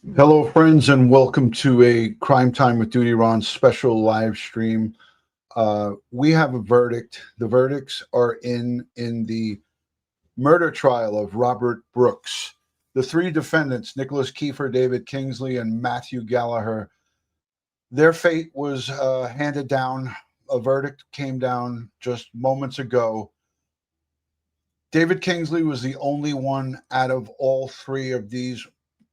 Hello, friends, and welcome to a Crime Time with DutyRon special live stream. We have a verdict. The verdicts are in the murder trial of Robert Brooks. The three defendants, Nicholas Kiefer, David Kingsley, and Matthew Gallagher, their fate was handed down. A verdict came down just moments ago. David Kingsley was the only one out of all three of these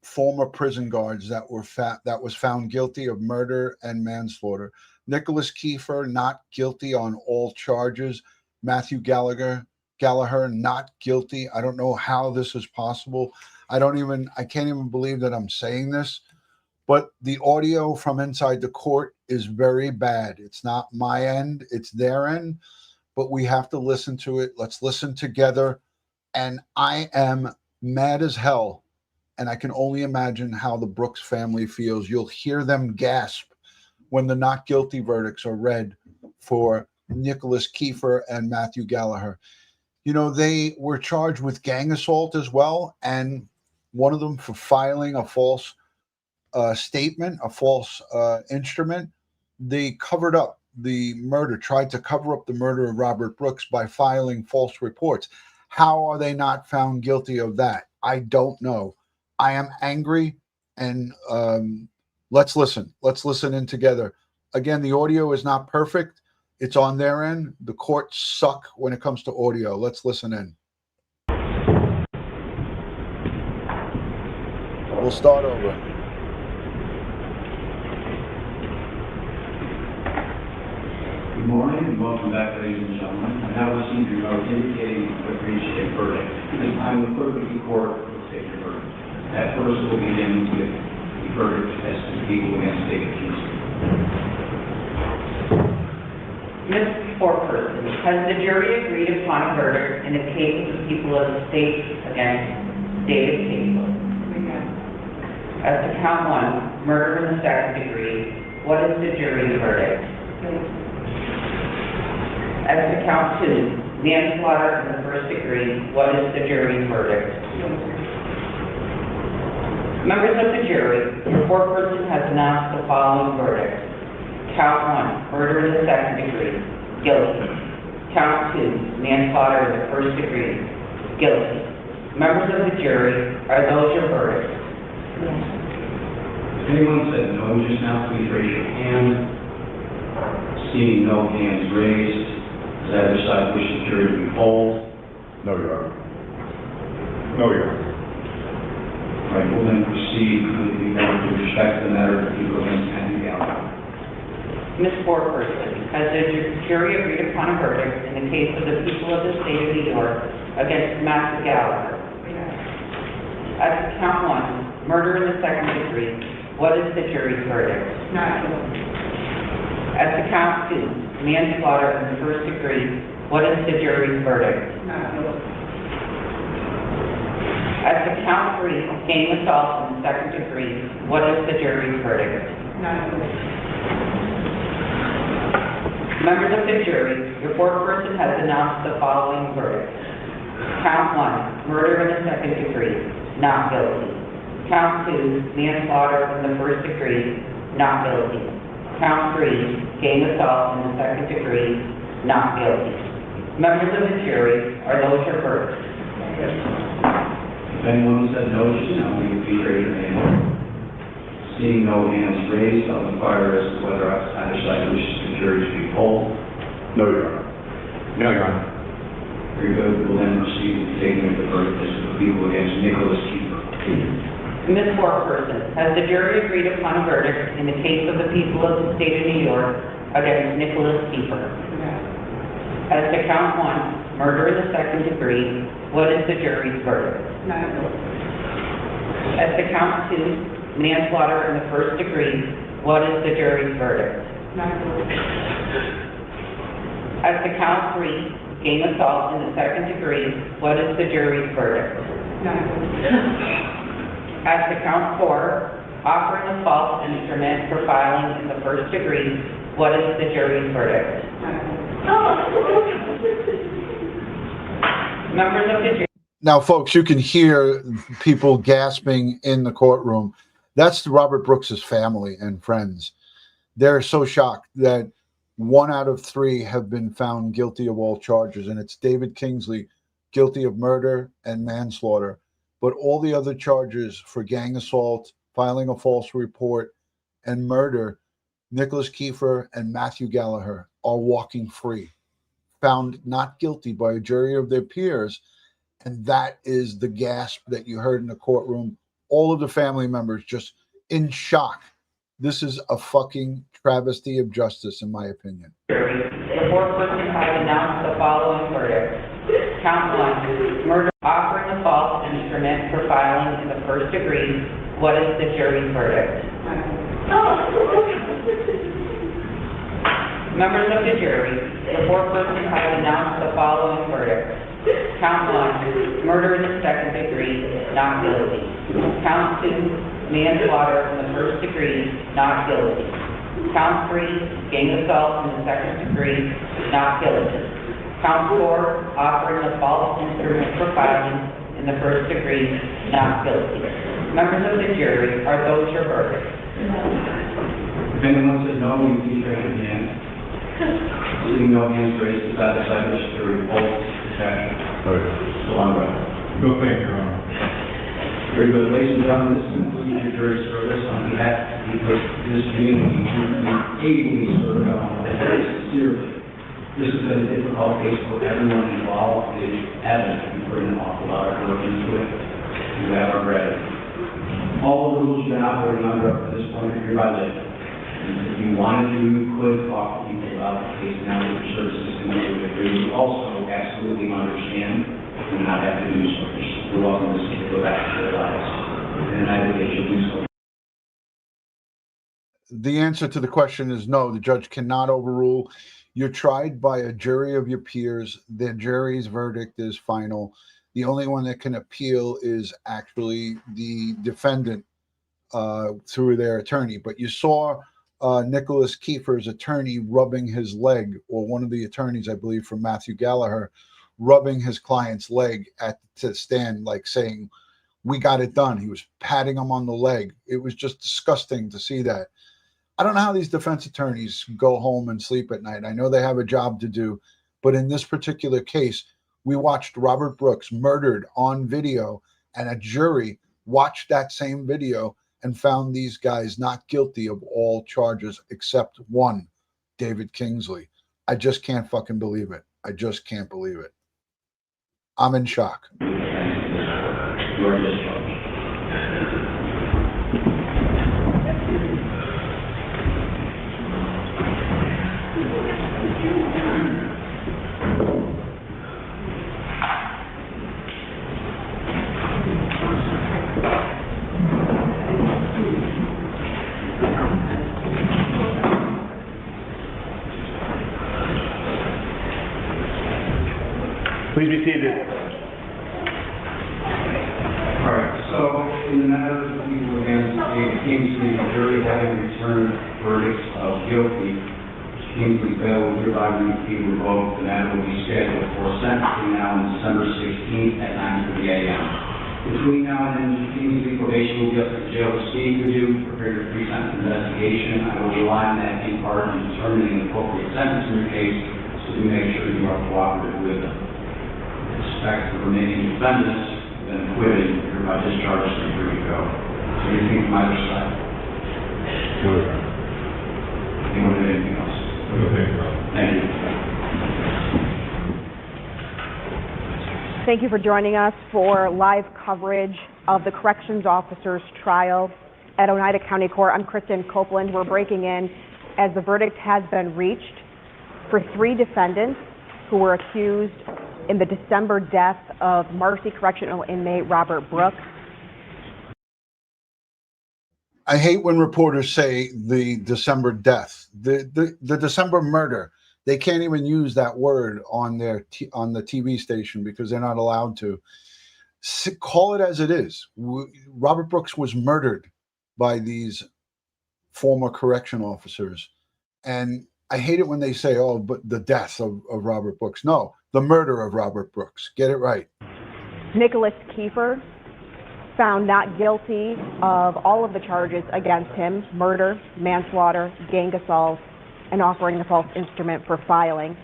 former prison guards that was found guilty of murder and manslaughter. Nicholas Kiefer not guilty on all charges. Matthew Gallagher not guilty. I don't know how this is possible. I can't even believe that I'm saying this, but the audio from inside the court is very bad. It's not my end, it's their end, but we have to listen to it. Let's listen together. And I am mad as hell. And I can only imagine how the Brooks family feels. You'll hear them gasp when the not guilty verdicts are read for Nicholas Kiefer and Matthew Gallagher. You know, they were charged with gang assault as well, and one of them for filing a false statement, a false instrument. They covered up the murder, tried to cover up the murder of Robert Brooks by filing false reports. How are they not found guilty of that? I don't know. I am angry, and let's listen. Let's listen in together. Again, the audio is not perfect. It's on their end. The courts suck when it comes to audio. Let's listen in. We'll start over. Good morning and welcome back, ladies and gentlemen. I now received your note indicating the reached a verdict. This time, the clerk of the court will state your verdict. That first will begin with the verdict as to the people against David Kingsley. Ms. Foreperson, has the jury agreed upon a verdict in the case of the people of the state against David Kingsley? As to count one, murder in the second degree, what is the jury's verdict? As to count two, manslaughter in the first degree, what is the jury's verdict? Members of the jury, your foreperson has announced the following verdict. Count one, murder in the second degree, guilty. Count two, manslaughter in the first degree, guilty. Members of the jury, are those your verdicts? If anyone said no just now, please raise your hand. Seeing no hands raised, does either side wish the jury to be polled? No, Your Honor. No, Your Honor. All right, we'll then proceed with respect to the matter of the people against Matthew Gallagher. Ms. Foreperson, has the jury agreed upon a verdict in the case of the people of the state of New York against Matthew Gallagher? As to count one, murder in the second degree, what is the jury's verdict? Not guilty. As to count two, manslaughter in the first degree, what is the jury's verdict? Not guilty. As to count three, gang assault in the second degree, what is the jury's verdict? Not guilty. Members of the jury, your foreperson has announced the following verdict. Count one, murder in the second degree, not guilty. Count two, manslaughter in the first degree, not guilty. Count three, gang assault in the second degree, not guilty. Members of the jury, are those your verdicts? If anyone said no just now, you please raise your hand. Seeing no hands raised, I'll inquire as to whether either side wishes the jury to be polled. No, Your Honor. No, Your Honor. Very good. We'll then proceed with the taking of the verdict as to the people against Nicholas Kiefer. Ms. Foreperson, has the jury agreed upon a verdict in the case of the people of the state of New York against Nicholas Kiefer? As to count one, murder in the second degree, what is the jury's verdict? Not guilty. As to count two, manslaughter in the first degree, what is the jury's verdict? Not guilty. As to count three, gang assault in the second degree, what is the jury's verdict? Not guilty. As to count four, offering a false instrument for filing in the first degree, what is the jury's verdict? Not guilty. Members of the jury. Now, folks, you can hear people gasping in the courtroom. That's Robert Brooks's family and friends. They're so shocked that 1 out of 3 have been found guilty of all charges, and it's David Kingsley guilty of murder and manslaughter. But all the other charges for gang assault, filing a false report, and murder, Nicholas Kiefer and Matthew Gallagher are walking free, found not guilty by a jury of their peers. And that is the gasp that you heard in the courtroom. All of the family members just in shock. This is a fucking travesty of justice, in my opinion. The foreperson has announced the following verdict. Count 1, murder, offering a false instrument for filing in the first degree. What is the jury's verdict? Members of the jury, the foreperson has announced the following verdict. Count 1, murder in the second degree, not guilty. Count 2, manslaughter in the first degree, not guilty. Count 3, gang assault in the second degree, not guilty. Count 4, offering a false instrument for filing in the first degree, not guilty. Members of the jury, are those your verdicts? If anyone says no, you please raise your hand. Seeing no hands raised, is that the side wish to revolt this action? No, Your Honor. So long, Your Honor. No, thank you, Your Honor. Very good, ladies and gentlemen, this concludes your jury service on behalf of this community. We ably serve very sincerely. This has been a difficult case for everyone involved. It is evident we put an awful lot of work into it. You have our gratitude. All the rules you've been operating under up to this point are hereby lifted. And if you wanted to, you could talk to people about the case now that your service system would agree. You also absolutely understand and not have to do so. You're welcome to go back to your lives. And I would get you to do so. The answer to the question is no. The judge cannot overrule. You're tried by a jury of your peers. The jury's verdict is final. The only one that can appeal is actually the defendant through their attorney. But you saw Nicholas Kiefer's attorney rubbing his leg, or one of the attorneys, I believe, from Matthew Gallagher, rubbing his client's leg to stand, like saying, "We got it done." He was patting him on the leg. It was just disgusting to see that. I don't know how these defense attorneys go home and sleep at night. I know they have a job to do, but in this particular case, we watched Robert Brooks murdered on video, and a jury watched that same video and found these guys not guilty of all charges except one, David Kingsley. I just can't fucking believe it. I just can't believe it. I'm in shock. You are discharged. Please be seated. All right, so in the matter of people against David Kingsley, the jury having returned verdicts of guilty, Kingsley bail will hereby be revoked. The matter will be scheduled for sentencing now on December 16th at 9:30 a.m. Between now and then, Kingsley probation will be up at the jail to speak with you, prepare your pre-sentence investigation. I will rely on that in part in determining the appropriate sentence in your case, so we make sure you are cooperative with them. With respect to the remaining defendants, been acquitted, hereby discharged, and free to go. So anything from either side? No, Your Honor. Anyone have anything else? No, thank you, Your Honor. Thank you. Thank you for joining us for live coverage of the corrections officer's trial at Oneida County Court. I'm Kristen Copeland. We're breaking in as the verdict has been reached for 3 defendants who were accused in the December death of Marcy Correctional inmate Robert Brooks. I hate when reporters say the December death, the December murder. They can't even use that word on their on the TV station because they're not allowed to. Call it as it is. Robert Brooks was murdered by these former correction officers, and I hate it when they say, "Oh, but the death of Robert Brooks." No, the murder of Robert Brooks. Get it right. Nicholas Kiefer found not guilty of all of the charges against him: murder, manslaughter, gang assault, and offering a false instrument for filing.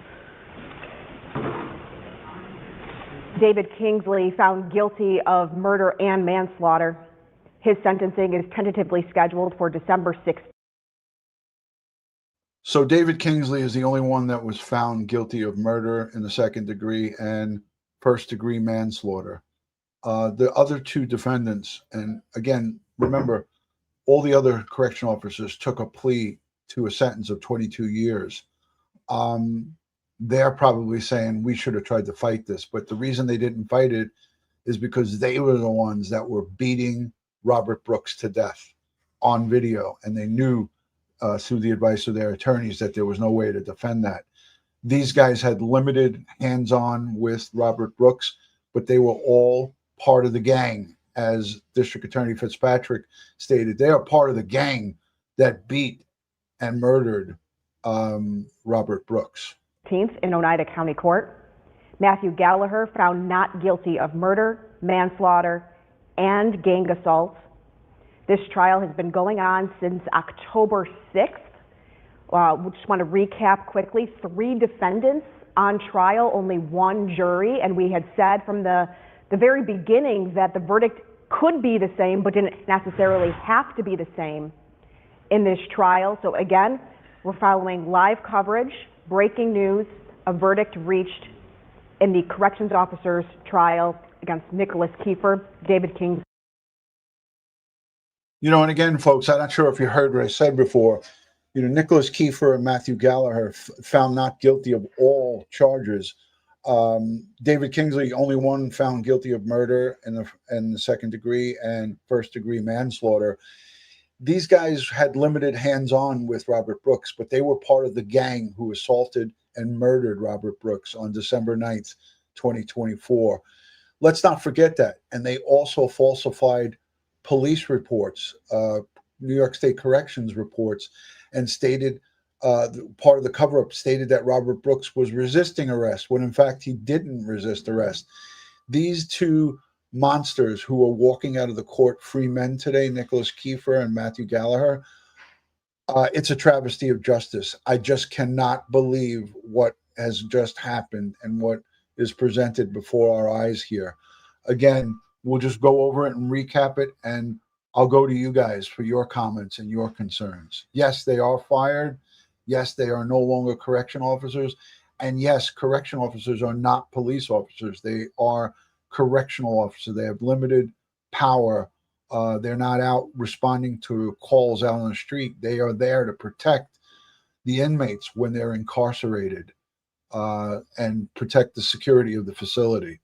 David Kingsley found guilty of murder and manslaughter. His sentencing is tentatively scheduled for December 6th. So David Kingsley is the only one that was found guilty of murder in the second degree and first degree manslaughter. The other two defendants, and again, remember, all the other correctional officers took a plea to a sentence of 22 years. They're probably saying we should have tried to fight this, but the reason they didn't fight it is because they were the ones that were beating Robert Brooks to death on video, and they knew through the advice of their attorneys that there was no way to defend that. These guys had limited hands-on with Robert Brooks, but they were all part of the gang. As District Attorney Fitzpatrick stated, they are part of the gang that beat and murdered Robert Brooks. In Oneida County Court, Matthew Gallagher found not guilty of murder, manslaughter, and gang assault. This trial has been going on since October 6th. We just want to recap quickly. 3 defendants on trial, only 1 jury, and we had said from the very beginning that the verdict could be the same, but didn't necessarily have to be the same in this trial. So again, we're following live coverage, breaking news: a verdict reached in the corrections officer's trial against Nicholas Kiefer, David King. You know, and again, folks, I'm not sure if you heard what I said before. You know, Nicholas Kiefer and Matthew Gallagher found not guilty of all charges. David Kingsley, only one found guilty of murder in the second degree and first degree manslaughter. These guys had limited hands-on with Robert Brooks, but they were part of the gang who assaulted and murdered Robert Brooks on December 9th, 2024. Let's not forget that. And they also falsified police reports, New York State Corrections reports, and stated, part of the cover-up stated that Robert Brooks was resisting arrest, when in fact he didn't resist arrest. These two monsters who are walking out of the court free men today, Nicholas Kiefer and Matthew Gallagher, it's a travesty of justice. I just cannot believe what has just happened and what is presented before our eyes here. Again, we'll just go over it and recap it, and I'll go to you guys for your comments and your concerns. Yes, they are fired. Yes, they are no longer correction officers. And yes, correction officers are not police officers. They are correctional officers. They have limited power. They're not out responding to calls out on the street. They are there to protect the inmates when they're incarcerated and protect the security of the facility.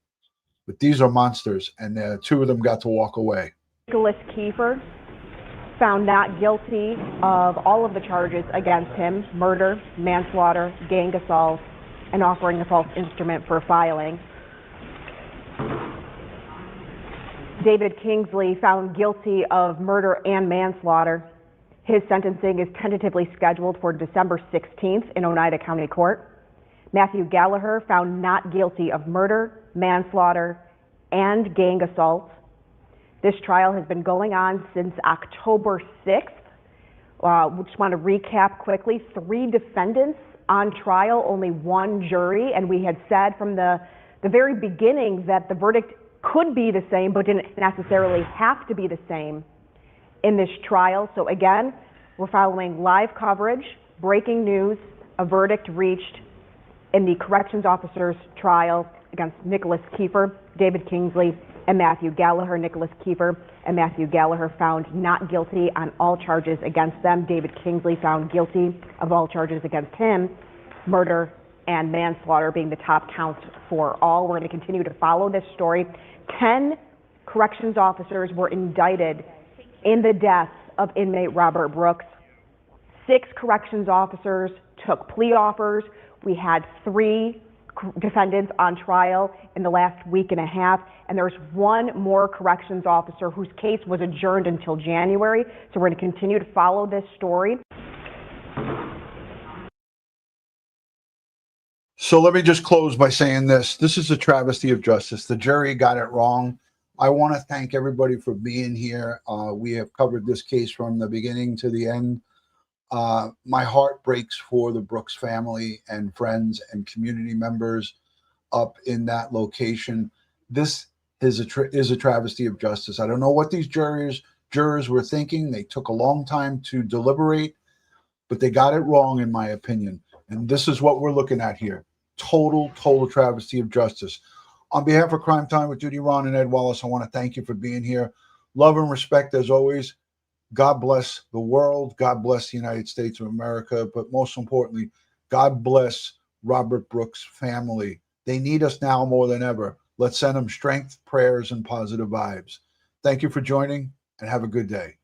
But these are monsters, and 2 of them got to walk away. Nicholas Kiefer found not guilty of all of the charges against him: murder, manslaughter, gang assault, and offering a false instrument for filing. David Kingsley found guilty of murder and manslaughter. His sentencing is tentatively scheduled for December 16th in Oneida County Court. Matthew Gallagher found not guilty of murder, manslaughter, and gang assault. This trial has been going on since October 6th. We just want to recap quickly. 3 defendants on trial, only 1 jury, and we had said from the very beginning that the verdict could be the same, but didn't necessarily have to be the same in this trial. So again, we're following live coverage, breaking news: a verdict reached in the corrections officer's trial against Nicholas Kiefer, David Kingsley, and Matthew Gallagher. Nicholas Kiefer and Matthew Gallagher found not guilty on all charges against them. David Kingsley found guilty of all charges against him, murder and manslaughter being the top count for all. We're going to continue to follow this story. 10 corrections officers were indicted in the death of inmate Robert Brooks. 6 corrections officers took plea offers. We had 3 defendants on trial in the last week and a half, and there's 1 more corrections officer whose case was adjourned until January. So we're going to continue to follow this story. So let me just close by saying this. This is a travesty of justice. The jury got it wrong. I want to thank everybody for being here. We have covered this case from the beginning to the end. My heart breaks for the Brooks family and friends and community members up in that location. This is a travesty of justice. I don't know what these jurors were thinking. They took a long time to deliberate, but they got it wrong, in my opinion. And this is what we're looking at here. Total travesty of justice. On behalf of Crime Time with DutyRon and Ed Wallace, I want to thank you for being here. Love and respect as always. God bless the world. God bless the United States of America. But most importantly, God bless Robert Brooks' family. They need us now more than ever. Let's send them strength, prayers, and positive vibes. Thank you for joining, and have a good day.